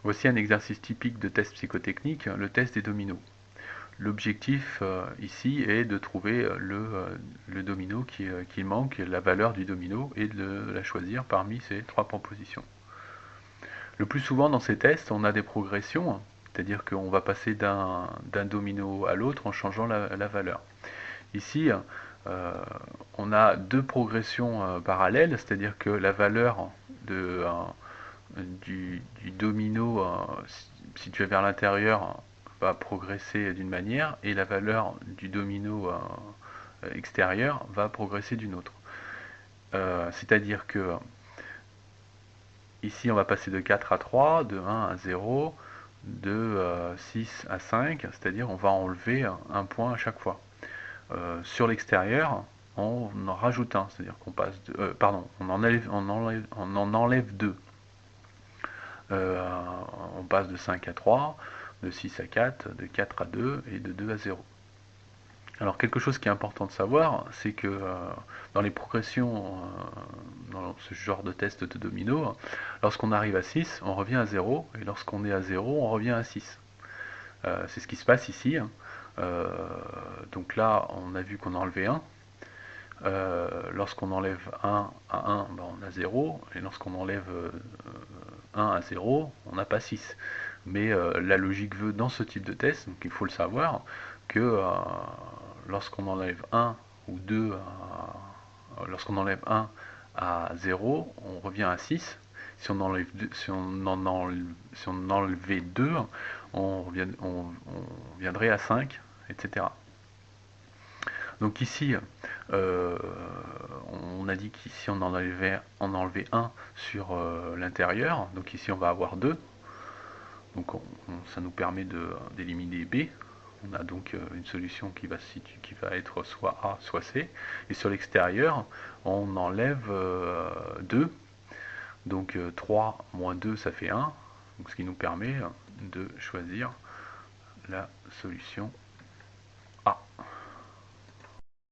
Voici un exercice typique de test psychotechnique, le test des dominos. L'objectif ici est de trouver le domino qui manque, la valeur du domino, et de la choisir parmi ces trois propositions. Le plus souvent dans ces tests, on a des progressions, c'est-à-dire qu'on va passer d'un domino à l'autre en changeant la valeur. Ici, on a deux progressions parallèles, c'est-à-dire que la valeur du domino situé vers l'intérieur va progresser d'une manière et la valeur du domino extérieur va progresser d'une autre. C'est-à-dire que ici on va passer de 4 à 3, de 1 à 0, de 6 à 5, c'est-à-dire on va enlever un point à chaque fois. Sur l'extérieur, on en rajoute un, c'est-à-dire qu'on passe de, on en enlève 2. On passe de 5 à 3, de 6 à 4, de 4 à 2 et de 2 à 0. Alors quelque chose qui est important de savoir, c'est que dans les progressions, dans ce genre de test de domino, lorsqu'on arrive à 6, on revient à 0, et lorsqu'on est à 0, on revient à 6. C'est ce qui se passe ici. Donc là, on a vu qu'on a enlevé 1. Lorsqu'on enlève 1 à 1, ben on a 0, et lorsqu'on enlève 1 à 0, on n'a pas 6. Mais la logique veut dans ce type de test, donc il faut le savoir, que lorsqu'on enlève 1 ou 2, lorsqu'on enlève 1 à 0, on revient à 6. Si on enlevait 2, on viendrait à 5, etc. Donc ici, on a dit qu'ici on enlevait 1 sur l'intérieur, donc ici on va avoir 2. Donc ça nous permet d'éliminer B. On a donc une solution qui va être soit A, soit C. Et sur l'extérieur, on enlève 2. Donc 3 moins 2, ça fait 1. Donc, ce qui nous permet de choisir la solution